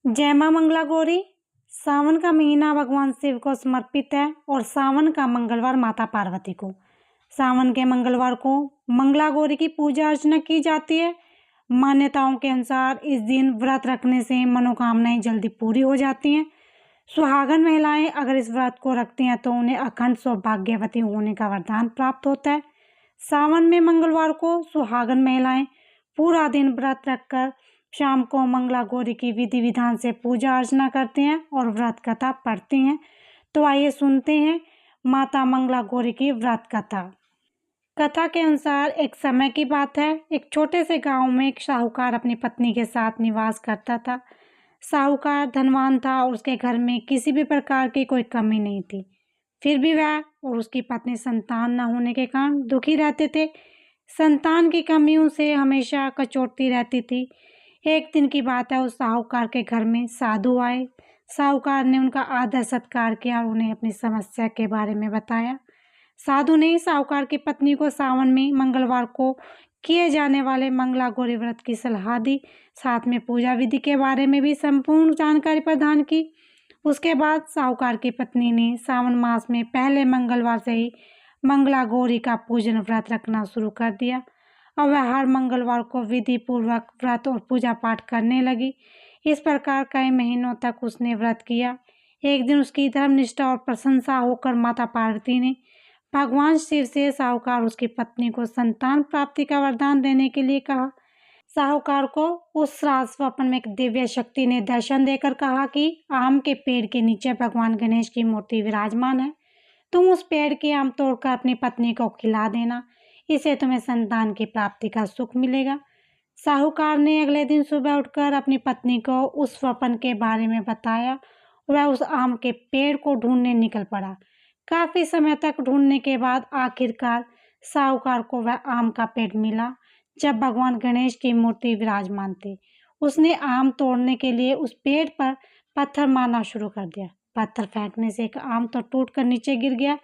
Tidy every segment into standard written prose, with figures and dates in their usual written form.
जय मां मंगला गौरी। सावन का महीना भगवान शिव को समर्पित है और सावन का मंगलवार माता पार्वती को। सावन के मंगलवार को मंगला गौरी की पूजा अर्चना की जाती है। मान्यताओं के अनुसार इस दिन व्रत रखने से मनोकामनाएं जल्दी पूरी हो जाती हैं। सुहागन महिलाएं अगर इस व्रत को रखती हैं तो उन्हें अखंड सौभाग्यवती होने का वरदान प्राप्त होता है। सावन में मंगलवार को सुहागन महिलाएं पूरा दिन व्रत रखकर शाम को मंगला गौरी की विधि विधान से पूजा अर्चना करते हैं और व्रत कथा पढ़ते हैं। तो आइए सुनते हैं माता मंगला गौरी की व्रत कथा। कथा के अनुसार एक समय की बात है। एक छोटे से गांव में एक साहूकार अपनी पत्नी के साथ निवास करता था। साहूकार धनवान था और उसके घर में किसी भी प्रकार की कोई कमी नहीं थी। फिर भी वह और उसकी पत्नी संतान न होने के कारण दुखी रहते थे। संतान की कमियों से हमेशा कचोटती रहती थी। एक दिन की बात है, उस साहूकार के घर में साधु आए। साहूकार ने उनका आदर सत्कार किया और उन्हें अपनी समस्या के बारे में बताया। साधु ने साहूकार की पत्नी को सावन में मंगलवार को किए जाने वाले मंगला गौरी व्रत की सलाह दी। साथ में पूजा विधि के बारे में भी संपूर्ण जानकारी प्रदान की। उसके बाद साहूकार की पत्नी ने सावन मास में पहले मंगलवार से ही मंगला गौरी का पूजन व्रत रखना शुरू कर दिया। अब वह हर मंगलवार को विधि पूर्वक व्रत और पूजा पाठ करने लगी। इस प्रकार कई महीनों तक उसने व्रत किया। एक दिन उसकी धर्मनिष्ठा और प्रशंसा होकर माता पार्वती ने भगवान शिव से साहूकार उसकी पत्नी को संतान प्राप्ति का वरदान देने के लिए कहा। साहूकार को उस रात स्वप्न में एक दिव्य शक्ति ने दर्शन देकर कहा कि आम के पेड़ के नीचे भगवान गणेश की मूर्ति विराजमान है। तुम उस पेड़ के आम तोड़कर अपनी पत्नी को खिला देना, इससे तुम्हें संतान की प्राप्ति का सुख मिलेगा। साहूकार ने अगले दिन सुबह उठकर अपनी पत्नी को उस स्वप्न के बारे में बताया। वह उस आम के पेड़ को ढूंढने निकल पड़ा। काफी समय तक ढूंढने के बाद आखिरकार साहूकार को वह आम का पेड़ मिला जब भगवान गणेश की मूर्ति विराजमान थी। उसने आम तोड़ने के लिए उस पेड़ पर पत्थर मारना शुरू कर दिया। पत्थर फेंकने से एक आम तो टूटकर नीचे गिर गया,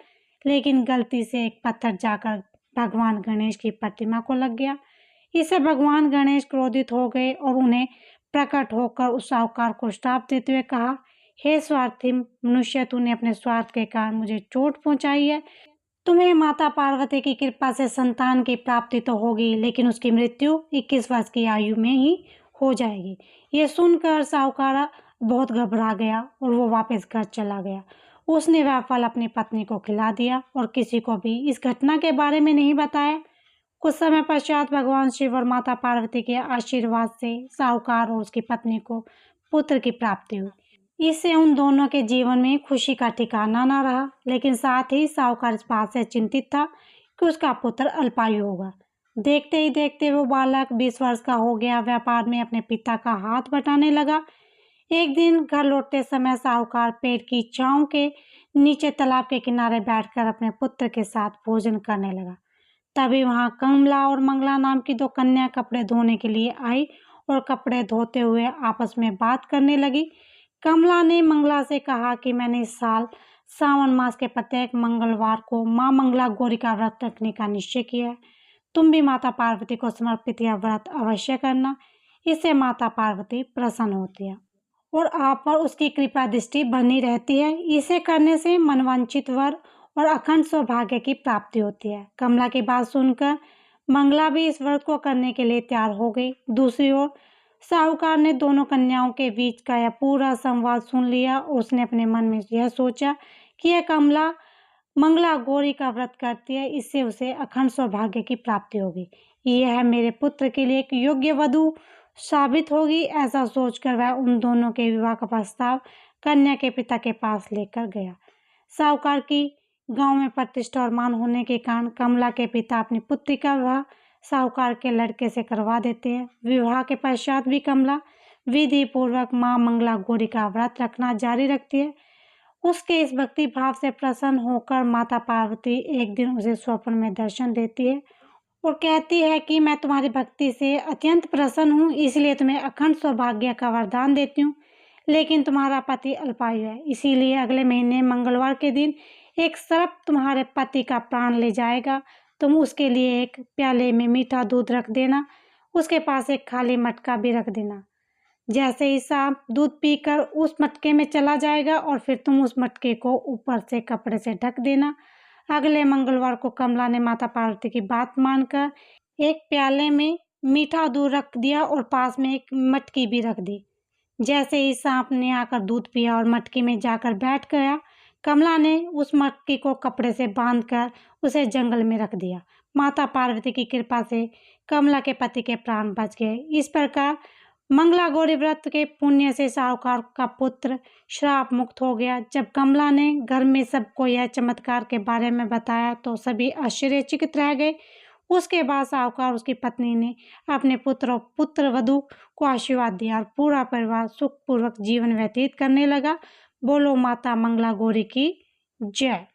लेकिन गलती से एक पत्थर जाकर भगवान गणेश की प्रतिमा को लग गया। इससे भगवान गणेश क्रोधित हो गए और उन्हें प्रकट होकर उस साहूकार को श्राप देते हुए कहा, हे स्वार्थी मनुष्य, तूने अपने स्वार्थ के कारण मुझे चोट पहुंचाई है। तुम्हें माता पार्वती की कृपा से संतान की प्राप्ति तो होगी, लेकिन उसकी मृत्यु 21 वर्ष की आयु में ही हो जाएगी। ये सुनकर साहूकार बहुत घबरा गया और वो वापस घर चला गया। उसने वह फल अपनी पत्नी को खिला दिया और किसी को भी इस घटना के बारे में नहीं बताया। कुछ समय पश्चात भगवान शिव और माता पार्वती के आशीर्वाद से साहूकार और उसकी पत्नी को पुत्र की प्राप्ति हुई। इससे उन दोनों के जीवन में खुशी का ठिकाना न रहा, लेकिन साथ ही साहूकार इस बात से चिंतित था कि उसका पुत्र अल्पायु होगा। देखते ही देखते वो बालक 20 वर्ष का हो गया। व्यापार में अपने पिता का हाथ बटाने लगा। एक दिन घर लौटते समय साहूकार पेड़ की छांव के नीचे तालाब के किनारे बैठकर अपने पुत्र के साथ भोजन करने लगा। तभी वहां कमला और मंगला नाम की दो कन्या कपड़े धोने के लिए आई और कपड़े धोते हुए आपस में बात करने लगी। कमला ने मंगला से कहा कि मैंने इस साल सावन मास के प्रत्येक मंगलवार को मां मंगला गौरी का व्रत रखने का निश्चय किया है। तुम भी माता पार्वती को समर्पित यह व्रत अवश्य करना, इससे माता पार्वती प्रसन्न होती है और आप पर उसकी कृपा दृष्टि बनी रहती है। इसे करने से मनवांछित वर और अखंड सौभाग्य की प्राप्ति होती है। कमला की बात सुनकर मंगला भी इस व्रत को करने के लिए तैयार हो गई। दूसरी ओर साहूकार ने दोनों कन्याओं के बीच का यह पूरा संवाद सुन लिया और उसने अपने मन में यह सोचा कि यह कमला मंगला गौरी का व्रत करती है, इससे उसे अखंड सौभाग्य की प्राप्ति होगी। यह मेरे पुत्र के लिए एक योग्य वधू साबित होगी। ऐसा सोचकर वह उन दोनों के विवाह का प्रस्ताव कन्या के पिता के पास लेकर गया। साहूकार की गांव में प्रतिष्ठा और मान होने के कारण कमला के पिता अपनी पुत्री का विवाह साहूकार के लड़के से करवा देते हैं। विवाह के पश्चात भी कमला विधि पूर्वक मां मंगला गौरी का व्रत रखना जारी रखती है। उसके इस भक्ति भाव से प्रसन्न होकर माता पार्वती एक दिन उसे स्वप्न में दर्शन देती है और कहती है कि मैं तुम्हारी भक्ति से अत्यंत प्रसन्न हूँ, इसलिए तुम्हें अखंड सौभाग्य का वरदान देती हूँ। लेकिन तुम्हारा पति अल्पायु है, इसीलिए अगले महीने मंगलवार के दिन एक सर्प तुम्हारे पति का प्राण ले जाएगा। तुम उसके लिए एक प्याले में मीठा दूध रख देना, उसके पास एक खाली मटका भी रख देना। जैसे ही सांप दूध पीकर उस मटके में चला जाएगा और फिर तुम उस मटके को ऊपर से कपड़े से ढक देना। अगले मंगलवार को कमला ने माता पार्वती की बात मानकर एक प्याले में मीठा दूध रख दिया और पास में एक मटकी भी रख दी। जैसे ही सांप ने आकर दूध पिया और मटकी में जाकर बैठ गया, कमला ने उस मटकी को कपड़े से बांधकर उसे जंगल में रख दिया। माता पार्वती की कृपा से कमला के पति के प्राण बच गए। इस प्रकार मंगला गौरी व्रत के पुण्य से साहूकार का पुत्र श्राप मुक्त हो गया। जब कमला ने घर में सबको यह चमत्कार के बारे में बताया तो सभी आश्चर्यचकित रह गए। उसके बाद साहूकार उसकी पत्नी ने अपने पुत्र और पुत्रवधू को आशीर्वाद दिया और पूरा परिवार सुखपूर्वक जीवन व्यतीत करने लगा। बोलो माता मंगला गौरी की जय।